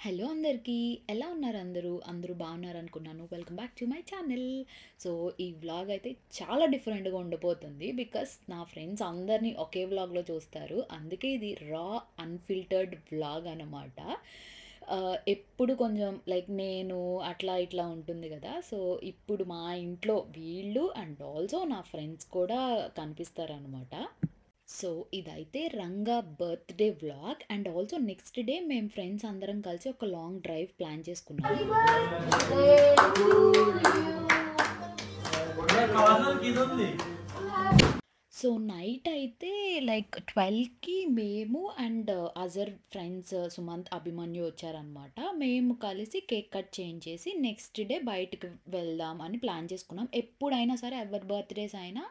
Hello అందరికీ. ఎలా ఉన్నారు అందరూ? అందరూ బాగున్నారనుకున్నాను. Welcome back to my channel. So, ఈ వ్లాగ్ అయితే చాలా డిఫరెంట్‌గా ఉండబోతుంది. బికాస్ నా ఫ్రెండ్స్ అందరిని ఒకే వ్లాగ్‌లో చూస్తారు. అందుకే ఇది రా అన్‌ఫిల్టర్డ్ వ్లాగ్ అనమాట. ఎప్పుడు కొంచెం లైక్ నేను అట్లా ఇట్లా ఉంటుంది కదా! సో, ఇప్పుడు మా ఇంట్లో వీళ్ళు అండ్ ఆల్సో నా ఫ్రెండ్స్ కూడా కనిపిస్తారనమాట. సో, ఇదైతే Ranga birthday vlog and also next day మేము ఫ్రెండ్స్ అందరం కలిసి ఒక లాంగ్ డ్రైవ్ ప్లాన్ చేసుకున్నాం. సో, నైట్ అయితే లైక్ 12కి మేము అండ్ అజర్ ఫ్రెండ్స్ సుమంత్, అభిమన్యు వచ్చారనమాట. మేము కలిసి కేక్ కట్ చేయించేసి నెక్స్ట్ డే బయటికి వెళ్దాం అని ప్లాన్ చేసుకున్నాం. ఎప్పుడైనా సరే ఎవరి బర్త్‌డేస్ అయినా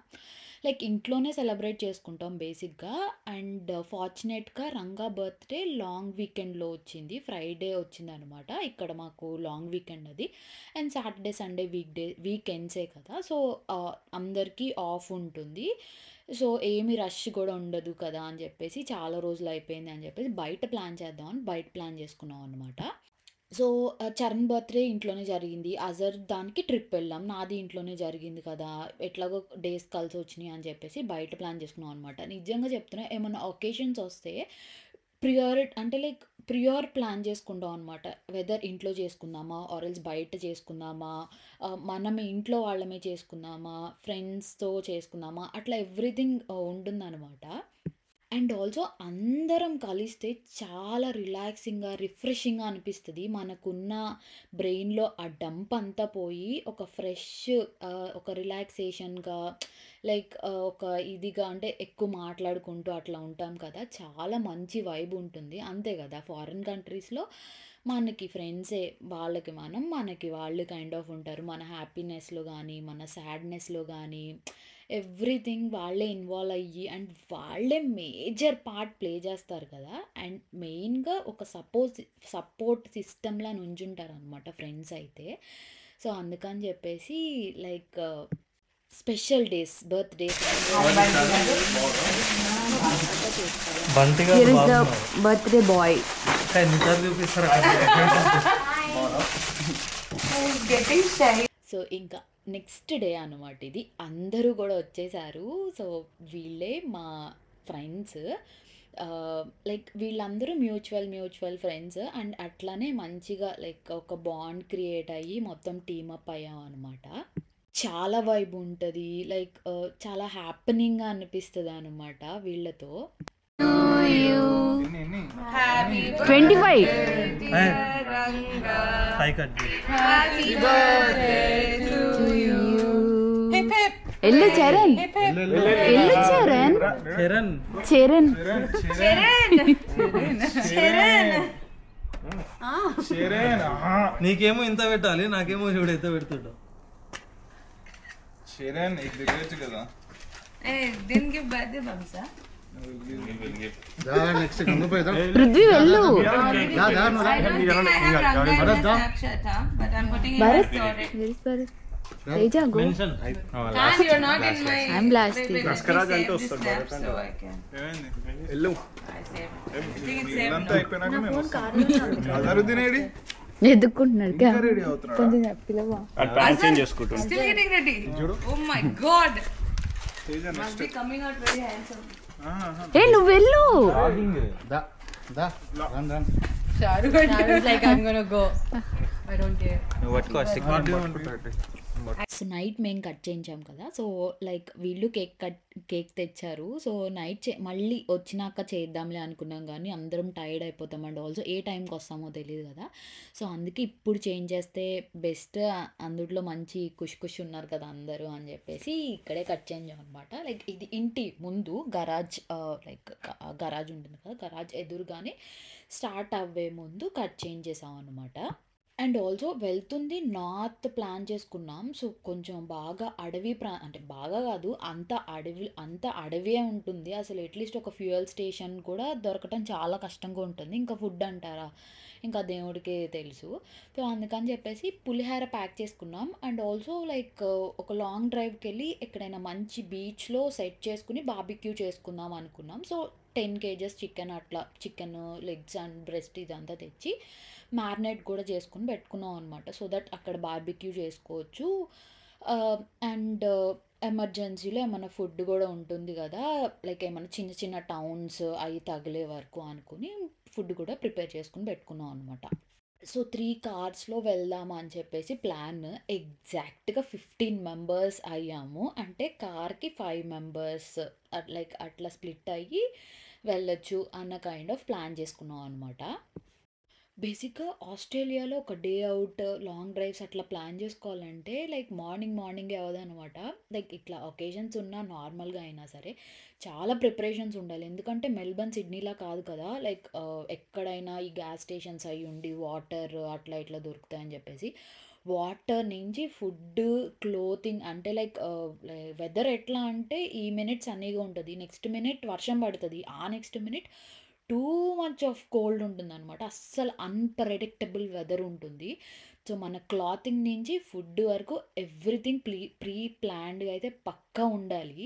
లైక్ ఇంట్లోనే సెలబ్రేట్ చేసుకుంటాం బేసిక్‌గా. అండ్ ఫార్చునేట్‌గా రంగా బర్త్‌డే లాంగ్ వీకెండ్‌లో వచ్చింది. ఫ్రైడే వచ్చిందనమాట. ఇక్కడ మాకు లాంగ్ వీకెండ్ అది. అండ్ సాటర్డే, సండే వీకెండ్సే కదా! సో, అందరికీ ఆఫ్ ఉంటుంది. సో, ఏమి రష్ కూడా ఉండదు కదా అని చెప్పేసి చాలా రోజులు అయిపోయింది అని చెప్పేసి బయట ప్లాన్ చేద్దామని బయట ప్లాన్ చేసుకున్నాం అనమాట. సో, చరణ్ బర్త్‌డే ఇంట్లోనే జరిగింది. అజర్ దానికి ట్రిప్ వెళ్ళాం. నాది ఇంట్లోనే జరిగింది కదా! ఎట్లాగో డేస్ కలిసొచ్చినాయి అని చెప్పేసి బయట ప్లాన్ చేసుకున్నాం అనమాట. నిజంగా చెప్తున్నా, ఏమన్నా ఒకేషన్స్ వస్తే అంటే లైక్ ప్రియార్ ప్లాన్ చేసుకుంటాం అనమాట. వెదర్ ఇంట్లో చేసుకుందామా ఆర్ ఎల్స్ బయట చేసుకుందామా, మనం ఇంట్లో వాళ్ళమే చేసుకుందామా, ఫ్రెండ్స్‌తో చేసుకుందామా, అట్లా ఎవ్రీథింగ్ ఉంటుందనమాట. అండ్ ఆల్సో అందరం కలిస్తే చాలా రిలాక్సింగ్‌గా, రిఫ్రెషింగ్‌గా అనిపిస్తది. మనకున్న బ్రెయిన్‌లో ఆ డంప్ అంతా పోయి ఒక ఫ్రెష్, ఒక రిలాక్సేషన్‌గా లైక్ ఒక ఇదిగా అంటే ఎక్కువ మాట్లాడుకుంటూ అట్లా ఉంటాం కదా! చాలా మంచి వైబ్ ఉంటుంది. అంతే కదా! ఫారిన్ కంట్రీస్‌లో మనకి ఫ్రెండ్సే. వాళ్ళకి మనం, మనకి వాళ్ళు కైండ్ ఆఫ్ ఉంటారు. మన హ్యాపీనెస్‌లో గానీ, మన సాడ్‌నెస్‌లో గానీ ఎవ్రీథింగ్ వాళ్ళే ఇన్వాల్వ్ అయ్యి అండ్ వాళ్ళే మేజర్ పార్ట్ ప్లే చేస్తారు కదా! అండ్ మెయిన్‌గా ఒక సపోర్ట్ సిస్టమ్‌లా నుంచుంటారనమాట ఫ్రెండ్స్ అయితే. సో, అందుకని చెప్పేసి like special days, birthdays Bunty గారు Here is the బాగున్నారు. birthday boy. ఇంకా ఎన్నిసార్లు చూపిస్తారు అక్కడ? Who's getting shy? సో, ఇంకా నెక్స్ట్ డే అనమాట ఇది. అందరూ గూడా వచ్చేసారు. సో, వీళ్ళే మా ఫ్రెండ్స్. లైక్ వీళ్ళందరూ మ్యూచువల్ ఫ్రెండ్స్ అండ్ అట్లనే మంచిగా లైక్ ఒక బాండ్ క్రియేట్ అయ్యి మొత్తం టీమ్ అప్ అయ్యామనమాట. చాలా వైబ్ ఉంటది. లైక్ చాలా హ్యాపెనింగ్‌గా అనిపిస్తదనమాట వీళ్ళతో. 25. పై కట్ చేయి. Hello, Charan. Hello, Charan. Charan నీకేమో ఇంత పెట్టాలి, నాకేమో చూడు ఎంత పెడుతుంటావు. शेरन एक रिग्रेट కదా didn't give birthday bumsa. Prithvi, hello. I don't think I have Ranga in my Snapchat, but I'm putting in Bharat? my story. Where is Bharat? Teja, go. Mention And you're not in my. I'm last. Wait, let me save this snap so I can. ఎల్లు I saved. I think it's saved ఇదంతా now. అయిపోయినాక మేము Azharuddin AD ఎదుక్కుంటున్నాడు ఇంకా ready అవుతున్నాడు కొంచెం పిలవా Still getting ready. Oh my God. Teja Must next be coming out very handsome. ఏ నువ్వు వెళ్ళు. Shahrukh like I'm gonna go. I don't care. So, night మేము cut చేయించాం కదా! సో, లైక్ వీళ్ళు కేక్ తెచ్చారు. సో, నైట్ మళ్ళీ వచ్చినాక చేద్దాంలే అనుకున్నాం కానీ అందరం టైర్డ్ అయిపోతాం అండ్ ఆల్సో ఏ టైంకి వస్తామో తెలియదు కదా! సో, అందుకే ఇప్పుడు చేంజ్ చేస్తే బెస్ట్. అందుట్లో మంచి ఖుష్ ఉన్నారు కదా అందరూ అని చెప్పేసి ఇక్కడే కట్ చేయించాం అనమాట. లైక్ ఇది ఇంటి ముందు గరాజ్, లైక్ గరాజ్ ఉంటుంది కదా! గరాజ్ ఎదురుగానే స్టార్ట్ అవ్వే ముందు కట్ చేంజ్ చేసాం అనమాట. అండ్ ఆల్సో వెళ్తుంది నార్త్ ప్లాన్ చేసుకున్నాం. సో, కొంచెం బాగా అంటే బాగా కాదు, అంత అడవియే ఉంటుంది. అసలు అట్లీస్ట్ ఒక ఫ్యూయల్ స్టేషన్ కూడా దొరకటం చాలా కష్టంగా ఉంటుంది. ఇంకా ఫుడ్ అంటారా, ఇంకా దేవుడికే తెలుసు. సో, అందుకని చెప్పేసి పులిహోర ప్యాక్ చేసుకున్నాం. అండ్ ఆల్సో లైక్ ఒక లాంగ్ డ్రైవ్‌కెళ్ళి ఎక్కడైనా మంచి బీచ్‌లో సెట్ చేసుకొని బార్బిక్యూ చేసుకుందాం అనుకున్నాం. సో, 10 కేజెస్ చికెన్ అట్లా చికెన్ లెగ్స్ అండ్ బ్రెస్ట్ ఇదంతా తెచ్చి మ్యారినేట్ కూడా చేసుకొని పెట్టుకున్నాం అనమాట. సో దట్ అక్కడ బార్బిక్యూ చేసుకోవచ్చు. అండ్ ఎమర్జెన్సీలో ఏమన్నా ఫుడ్ కూడా ఉంటుంది కదా, లైక్ ఏమన్నా చిన్న చిన్న టౌన్స్ అవి తగిలే వరకు అనుకుని ఫుడ్ కూడా ప్రిపేర్ చేసుకుని పెట్టుకున్నాం అనమాట. సో 3 కార్స్‌లో వెళ్దామా అని చెప్పేసి ప్లాన్. ఎగ్జాక్ట్‌గా 15 మెంబర్స్ అయ్యాము. అంటే కార్‌కి 5 మెంబర్స్ లైక్ అట్లా స్ప్లిట్ అయ్యి వెళ్ళొచ్చు అన్న కైండ్ ఆఫ్ ప్లాన్ చేసుకున్నాం అనమాట. బేసిక్‌గా ఆస్ట్రేలియాలో ఒక డే అవుట్, లాంగ్ డ్రైవ్స్ అట్లా ప్లాన్ చేసుకోవాలంటే లైక్ మార్నింగే అవ్వదనమాట. లైక్ ఇట్లా ఒకేషన్స్ ఉన్నా నార్మల్‌గా అయినా సరే చాలా ప్రిపరేషన్స్ ఉండాలి. ఎందుకంటే మెల్బర్న్, సిడ్నీలా కాదు కదా, లైక్ ఎక్కడైనా ఈ గ్యాస్ స్టేషన్స్ అయ్యి ఉండి వాటర్ అట్లా ఇట్లా దొరుకుతాయని చెప్పేసి వాటర్ నుంచి ఫుడ్, క్లోతింగ్ అంటే లైక్ వెదర్ ఎట్లా అంటే ఈ మినిట్ సన్నీగా ఉంటది. నెక్స్ట్ మినిట్ వర్షం పడతది. ఆ next minute too much of cold ఉంటుందనమాట. అస్సలు అన్‌ప్రెడిక్టబుల్ వెదర్ ఉంటుంది. సో, మన క్లాతింగ్ నుంచి ఫుడ్ వరకు ఎవ్రీథింగ్ ప్రీ ప్లాన్డ్‌గా అయితే పక్కా ఉండాలి.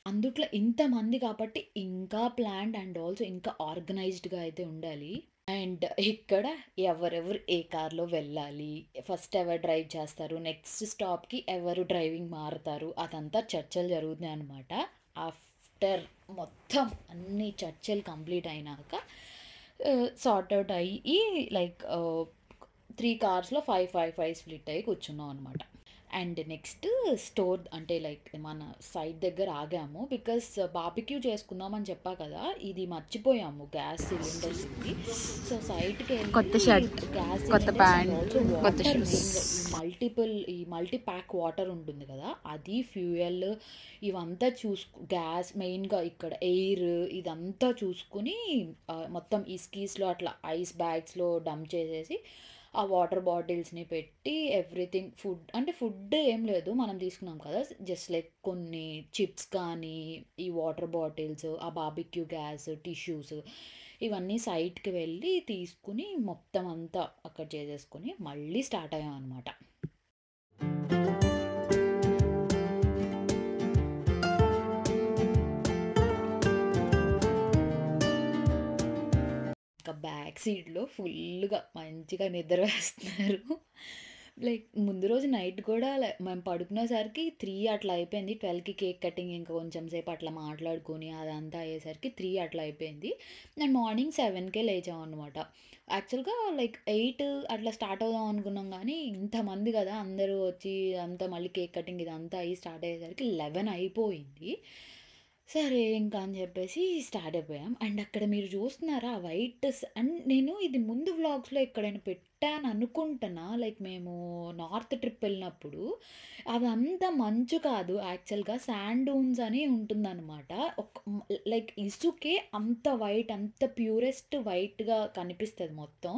అందుట్లో ఇంతమంది కాబట్టి ఇంకా ప్లాన్డ్ అండ్ ఆల్సో ఇంకా ఆర్గనైజ్డ్‌గా అయితే ఉండాలి. అండ్ ఇక్కడ ఎవరెవరు ఏ కార్‌లో వెళ్ళాలి, ఫస్ట్ ఎవరు డ్రైవ్ చేస్తారు, నెక్స్ట్ స్టాప్‌కి ఎవరు డ్రైవింగ్ మారుతారు, అదంతా చర్చలు జరుగుతున్నాయనమాట. ఆఫ్టర్ మొత్తం అన్ని చర్చలు కంప్లీట్ అయినాక సార్ట్ అవుట్ అయ్యి లైక్ 3 కార్స్‌లో 5 స్ప్లిట్ అయ్యి కూర్చున్నాం అనమాట. అండ్ నెక్స్ట్ స్టోర్ అంటే లైక్ మన సైట్ దగ్గర ఆగాము. బికాస్ బార్బిక్యూ చేసుకుందామని చెప్పా కదా, ఇది మర్చిపోయాము గ్యాస్ సిలిండర్స్ ఇది. సో సైట్‌కి కొత్త షర్ట్, గ్యాస్ కొత్త ప్యాంట్, కొత్త water shoes. Multi pack water ఉంటుంది కదా, అది ఫ్యూయల్ ఇవంతా గ్యాస్ మెయిన్‌గా ఇక్కడ ఎయిర్ ఇదంతా చూసుకొని మొత్తం ఈ స్కీస్‌లో అట్లా ఐస్ బ్యాగ్స్‌లో డంప్ చేసేసి ఆ వాటర్ బాటిల్స్‌ని పెట్టి ఎవ్రీథింగ్ ఫుడ్ ఏం లేదు. మనం తీసుకున్నాం కదా, జస్ట్ లైక్ కొన్ని చిప్స్ కానీ, ఈ వాటర్ బాటిల్స్, ఆ బార్బిక్యూ గ్యాస్, టిష్యూస్ ఇవన్నీ సైట్‌కి వెళ్ళి తీసుకొని మొత్తం అంతా అక్కడ చేసేసుకొని మళ్ళీ స్టార్ట్ అయ్యామనమాట. ఇంకా బ్యాక్ సీట్‌లో ఫుల్‌గా మంచిగా నిద్ర వేస్తున్నారు. లైక్ ముందు రోజు నైట్ కూడా మేము పడుకునేసరికి 3 అట్లా అయిపోయింది. 12కి కేక్ కటింగ్ ఇంకా కొంచెం సేపు అట్లా మాట్లాడుకొని అదంతా అయ్యేసరికి 3 అట్లా అయిపోయింది. అండ్ మార్నింగ్ 7కే లేచామనమాట. యాక్చువల్‌గా లైక్ 8 అట్లా స్టార్ట్ అవుదాం అనుకున్నాం కానీ ఇంతమంది కదా, అందరూ వచ్చి అంతా మళ్ళీ కేక్ కటింగ్ ఇదంతా అయ్యి స్టార్ట్ అయ్యేసరికి 11 అయిపోయింది. సరే ఇంకా అని చెప్పేసి స్టార్ట్ అయిపోయాం. అండ్ అక్కడ మీరు చూస్తున్నారా అండ్ నేను ఇది ముందు వ్లాగ్స్‌లో ఎక్కడైనా పెట్టాను అనుకుంటున్నా. లైక్ మేము నార్త్ ట్రిప్ వెళ్ళినప్పుడు అదంతా మంచు కాదు, యాక్చువల్‌గా శాండ్ డూన్స్ అని ఉంటుందన్నమాట. లైక్ ఇసుకే అంత వైట్, అంత ప్యూరెస్ట్ వైట్‌గా కనిపిస్తది మొత్తం.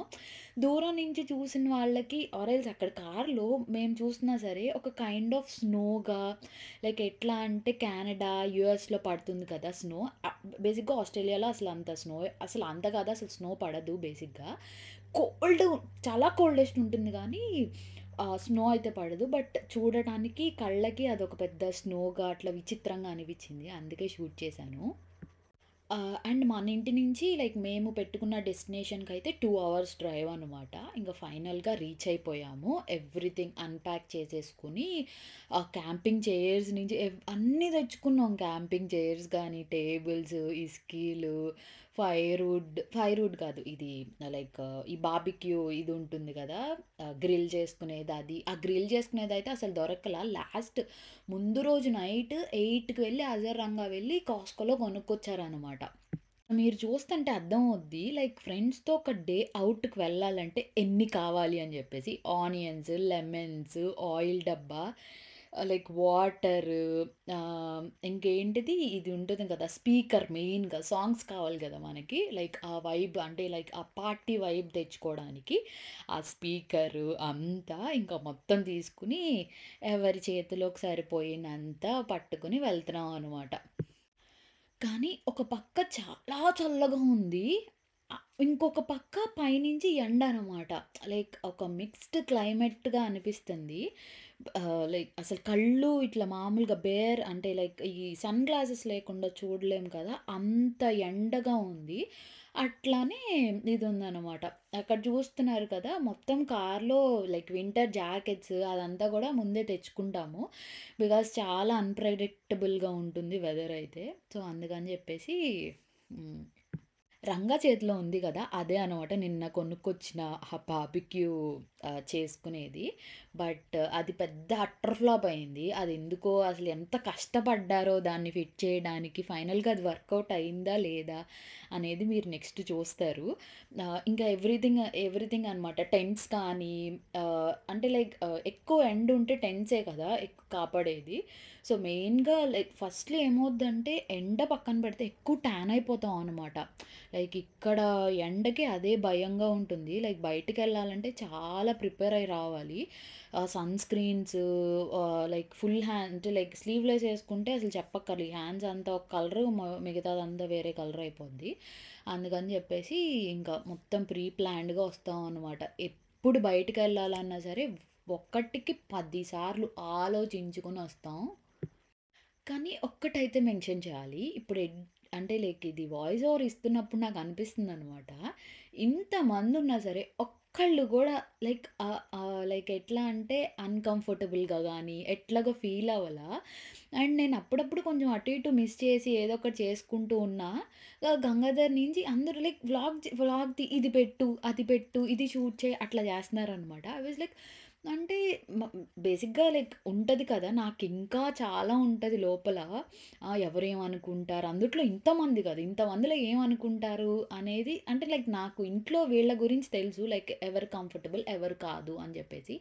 దూరం నుంచి చూసిన వాళ్ళకి ఆరెల్స్ అక్కడ కార్‌లో మేము చూసినా సరే ఒక కైండ్ ఆఫ్ స్నోగా, లైక్ ఎట్లా అంటే కెనడా, యూఎస్‌లో పడుతుంది కదా స్నో. బేసిక్‌గా ఆస్ట్రేలియాలో అసలు అంత కాదు, అసలు స్నో పడదు బేసిక్‌గా. కోల్డ్, చాలా కోల్డెస్ట్ ఉంటుంది కానీ స్నో అయితే పడదు. బట్ చూడటానికి కళ్ళకి అదొక పెద్ద స్నోగా అట్లా విచిత్రంగా అనిపించింది. అందుకే షూట్ చేశాను. అండ్ మన ఇంటి నుంచి లైక్ మేము పెట్టుకున్న డెస్టినేషన్‌కైతే 2 అవర్స్ డ్రైవ్ అనమాట. ఇంక ఫైనల్‌గా రీచ్ అయిపోయాము. ఎవ్రీథింగ్ అన్‌ప్యాక్ చేసేసుకొని క్యాంపింగ్ చైర్స్ నుంచి అన్నీ తెచ్చుకున్నాం. క్యాంపింగ్ చైర్స్ కానీ, టేబుల్స్, ఇస్కీలు, ఫైర్‌వుడ్ కాదు, ఇది లైక్ ఈ బార్బిక్యూ ఇది ఉంటుంది కదా, గ్రిల్ చేసుకునేది అది. ఆ గ్రిల్ చేసుకునేదైతే అసలు దొరకలా. లాస్ట్ ముందు రోజు నైట్ 8కి వెళ్ళి అజర్‌రంగా వెళ్ళి కాస్కోలో కొనుక్కొచ్చారనమాట. మీరు చూస్తుంటే అర్థమవుద్ది లైక్ ఫ్రెండ్స్‌తో ఒక డే అవుట్‌కి వెళ్ళాలంటే ఎన్ని కావాలి అని చెప్పేసి. ఆనియన్స్, లెమన్స్, ఆయిల్ డబ్బా, లైక్ వాటరు, ఇంకేంటిది ఇది ఉంటుంది కదా స్పీకర్, మెయిన్‌గా సాంగ్స్ కావాలి కదా మనకి. లైక్ ఆ వైబ్ అంటే లైక్ ఆ పార్టీ వైబ్ తెచ్చుకోవడానికి ఆ స్పీకరు అంతా ఇంకా మొత్తం తీసుకొని ఎవరి చేతిలోకి సరిపోయినంత పట్టుకొని వెళ్తున్నాం అనమాట. కానీ ఒక పక్క చాలా చల్లగా ఉంది. ఇంకొక పక్క పైనుంచి ఎండ అనమాట. లైక్ ఒక మిక్స్డ్ క్లైమేట్‌గా అనిపిస్తుంది. లైక్ అసలు కళ్ళు ఇట్లా మామూలుగా అంటే లైక్ ఈ సన్ గ్లాసెస్ లేకుండా చూడలేం కదా! అంత ఎండగా ఉంది. అట్లానే ఇది ఉందనమాట. అక్కడ చూస్తున్నారు కదా! మొత్తం కార్‌లో లైక్ వింటర్ జాకెట్స్ అదంతా కూడా ముందే తెచ్చుకుంటాము. బికాజ్ చాలా అన్‌ప్రెడిక్టబుల్‌గా ఉంటుంది వెదర్ అయితే. సో, అందుకని చెప్పేసి హ్మ్. రంగా చేతిలో ఉంది గదా! అదే అనమాట నిన్న కొనుక్కొచ్చిన బార్బిక్యూ చేసుకునేది. బట్ అది పెద్ద అట్టర్ ఫ్లాప్ అయింది. అదెందుకో అసలు ఎంత కష్టపడ్డారో దాన్ని ఫిట్ చేయడానికి. ఫైనల్‌గా అది వర్కౌట్ అయిందా? లేదా? అనేది మీరు నెక్స్ట్ చూస్తారు. ఇంకా ఎవ్రీథింగ్ అనమాట. టెంట్స్ కానీ అంటే లైక్ ఎక్కువ ఎండ్ ఉంటే టెంట్సే కదా! ఎక్కువ కాపాడేది. సో, మెయిన్‌గా లైక్ ఫస్ట్‌లో ఏమవుద్దంటే ఎండ పక్కన పెడితే ఎక్కువ ట్యాన్ అయిపోతాం అనమాట. లైక్ ఇక్కడ ఎండకి అదే భయంగా ఉంటుంది. లైక్ బయటికెళ్ళాలంటే చాలా ప్రిపేర్ అయ్యి రావాలి. Sunscreens like full hand like sleeveless ఏసుకుంటే అసలు చెప్పక్కర్లే. హ్యాండ్స్ అంతా ఒక కలరు మిగతాదంతా వేరే కలర్ అయిపోద్ది. అందుకని చెప్పేసి ఇంకా మొత్తం ప్రీ ప్లాన్డ్‌గా వస్తాం అనమాట. ఎప్పుడు బయటికెళ్ళాలన్నా సరే ఒక్కటికి 10 సార్లు ఆలోచించుకొని వస్తాం. కానీ ఒక్కటైతే మెన్షన్ చేయాలి. ఇప్పుడు అంటే లైక్ ఇది వాయిస్ ఓవర్ ఇస్తున్నప్పుడు నాకు అనిపిస్తుందనమాట. ఇంతమందున్నా సరే ఒక్కళ్ళు గూడా లైక్ ఎట్లా అంటే అన్‌కంఫర్టబుల్‌గా గానీ, ఎట్లాగో ఫీల్ అవ్వలా. అండ్ నేను అప్పుడప్పుడు కొంచెం అటు ఇటు మిస్ చేసి ఏదో ఒకటి చేసుకుంటూ ఉన్నా, గంగాధర్ నుంచి అందరూ లైక్ వ్లాగ్ ఇది పెట్టు, అది పెట్టు, ఇది షూట్ చేయి అట్లా చేస్తున్నారనమాట. ఐ వాస్ లైక్ అంటే మ బేసిక్‌గా లైక్ ఉంటది కదా! నాకింకా చాలా ఉంటది లోపల. ఎవరేమనుకుంటారు? అందుట్లో ఇంతమంది కదా! ఇంతమందిలో ఏమనుకుంటారు అనేది అంటే లైక్ నాకు ఇంట్లో వీళ్ళ గురించి తెలుసు. లైక్ ఎవరు కంఫర్టబుల్, ఎవరు కాదు అని చెప్పేసి.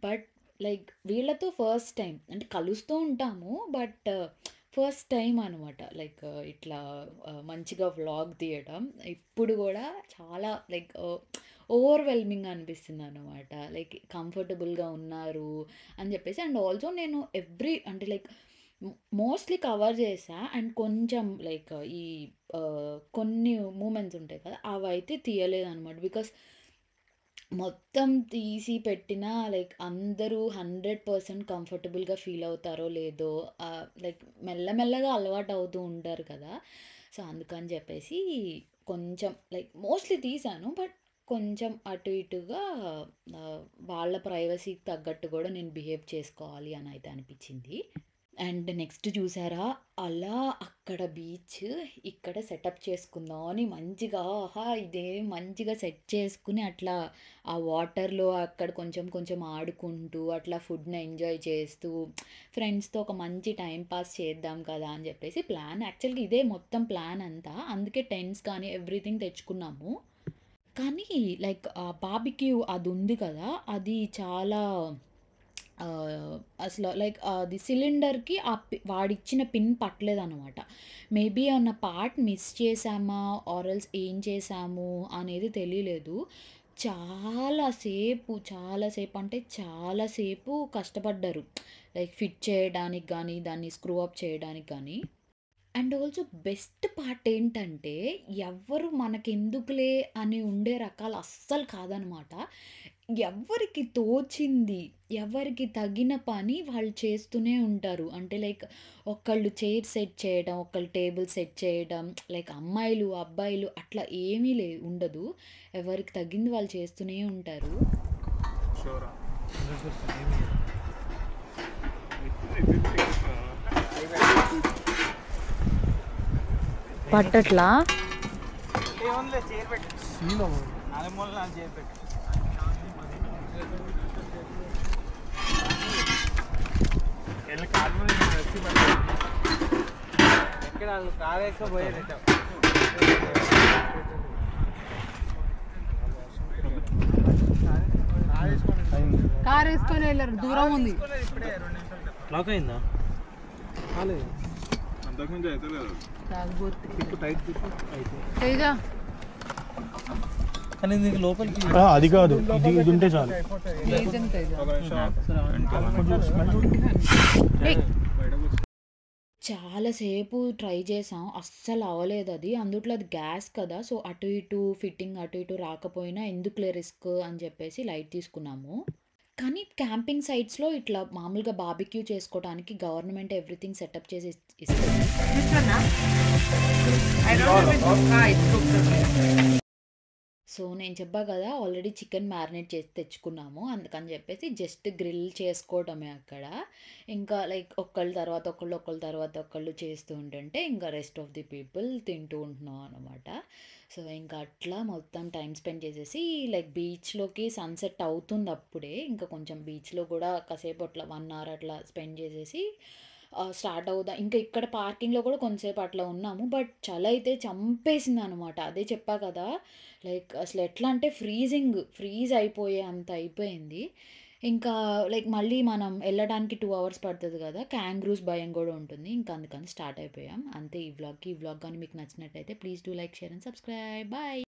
బట్ లైక్ వీళ్ళతో ఫస్ట్ టైమ్ అంటే కలుస్తూ ఉంటాము. బట్ ఫస్ట్ టైమ్ అనమాట. లైక్ ఇట్లా మంచిగా వ్లాగ్ తీయడం. ఇప్పుడు గూడా చాలా లైక్ ఓవర్‌వెల్మింగ్ అనిపిస్తుందనమాట. లైక్ కంఫర్టబుల్‌గా ఉన్నారు అని చెప్పేసి. అండ్ ఆల్సో నేను అంటే లైక్ మోస్ట్‌లీ కవర్ చేశా. అండ్ కొంచెం లైక్ ఈ కొన్ని మూమెంట్స్ ఉంటాయి కదా! అవైతే తీయలేదనమాట. బికాస్ మొత్తం తీసి పెట్టినా లైక్ అందరూ 100% కంఫర్టబుల్‌గా ఫీల్ అవుతారో లేదో లైక్ మెల్లమెల్లగా అలవాటు అవుతూ ఉంటారు కదా! సో, అందుకని చెప్పేసి కొంచెం లైక్ మోస్ట్‌లీ తీశాను. బట్ కొంచెం అటు ఇటుగా వాళ్ళ ప్రైవసీకి తగ్గట్టు కూడా నేను బిహేవ్ చేసుకోవాలి అని అయితే అనిపించింది. అండ్ నెక్స్ట్ చూసారా అలా అక్కడ బీచ్, ఇక్కడ సెటప్ చేసుకుందాం అని మంచిగా ఇదే మంచిగా సెట్ చేసుకుని అట్లా ఆ వాటర్‌లో అక్కడ కొంచెం కొంచెం ఆడుకుంటూ అట్లా ఫుడ్‌ని ఎంజాయ్ చేస్తూ ఫ్రెండ్స్‌తో ఒక మంచి టైమ్ పాస్ చేద్దాం కదా అని చెప్పేసి ప్లాన్. యాక్చువల్‌గా ఇదే మొత్తం ప్లాన్ అంతా. అందుకే టెంట్స్ కానీ ఎవ్రీథింగ్ తెచ్చుకున్నాము. కానీ లైక్ బార్బిక్యూ అది ఉంది కదా! అది చాలా అసలు లైక్ అది సిలిండర్‌కి వాడిచ్చిన పిన్ పట్టలేదనమాట. మేబీ ఏమన్నా పార్ట్ మిస్ చేశామా ఆర్ ఎల్స్ ఏం చేశాము అనేది తెలియలేదు. చాలా సేపు అంటే చాలా సేపు కష్టపడ్డారు. లైక్ ఫిట్ చేయడానికి గానీ, దాన్ని స్క్రూ అప్ చేయడానికి గానీ. అండ్ ఆల్సో బెస్ట్ పార్ట్ ఏంటంటే, ఎవ్వరు మనకెందుకులే అని ఉండే రకాలు అస్సలు కాదనమాట. ఎవ్వరికి తోచింది, ఎవరికి తగిన పని వాళ్ళు చేస్తూనే ఉంటారు. అంటే లైక్ ఒకళ్ళు చైర్ సెట్ చేయడం, ఒకళ్ళు టేబుల్ సెట్ చేయడం, లైక్ అమ్మాయిలు, అబ్బాయిలు అట్లా ఏమీ ఉండదు. ఎవరికి తగ్గింది వాళ్ళు చేస్తూనే ఉంటారు. షూరా పట్టట్లా కార్ వేసుకొని వెళ్ళారు, దూరం ఉంది. లాక్ అయిందా? అంతకుమించి అయితే లేదు. తేజ కానీ దీనికి లోపలికి అది కాదు, ఇది ఉంటే చాలు. నిజం తేజ. ఒక నిమిషం. చాలా సేపు ట్రై చేసాం. అస్సలు అవ్వలేదది. అందుట్లో అది గ్యాస్ కదా! సో, అటు ఇటు ఫిట్టింగ్ అటు ఇటు రాకపోయినా ఎందుకులే రిస్క్ అని చెప్పేసి లైట్ తీసుకున్నాము. కానీ క్యాంపింగ్ సైట్స్‌లో ఇట్లా మామూలుగా బార్బిక్యూ చేసుకోవడానికి గవర్నమెంట్ ఎవ్రీథింగ్ సెటప్ చేసి ఇస్తది. Which one, ah? I don't know if it's cooked. Okay. So, నేను చెప్పా కదా! ఆల్రెడీ చికెన్ మ్యారినేట్ చేసి తెచ్చుకున్నాము. అందుకని చెప్పేసి జస్ట్ గ్రిల్ చేసుకోవడమే అక్కడ. ఇంకా లైక్ ఒకళ్ళ తర్వాత ఒకళ్ళు, ఒకళ్ళ తర్వాత ఒకళ్ళు చేస్తూ ఉంటుంటే ఇంకా రెస్ట్ ఆఫ్ ది పీపుల్ తింటూ ఉంటున్నాం అనమాట. సో, ఇంకా అట్లా మొత్తం టైమ్ స్పెండ్ చేసేసి లైక్ బీచ్‌లోకి సన్‌సెట్ అవుతుంది అప్పుడే. ఇంకా కొంచెం బీచ్‌లో కూడా కాసేపు అట్లా 1 అవర్ అట్లా స్పెండ్ చేసేసి స్టార్ట్ అవుదాం. ఇంకా ఇక్కడ పార్కింగ్‌లో కూడా కొంతసేపు అట్లా ఉన్నాము. బట్ చలి అయితే చంపేసిందనమాట. అదే చెప్పా కదా! లైక్ అసలు ఎట్లా అంటే ఫ్రీజ్ అయిపోయే అంత అయిపోయింది. ఇంకా లైక్ మళ్ళీ మనం ఎళ్ళడానికి 2 అవర్స్ పడతది కదా! క్యాంగ్రూస్ భయం గూడా ఉంటుంది. ఇంకా అందుకని స్టార్ట్ అయిపోయాం. అంతే ఈ వ్లాగ్ గాని మీకు నచ్చినట్టయితే please do like, share and subscribe. Bye.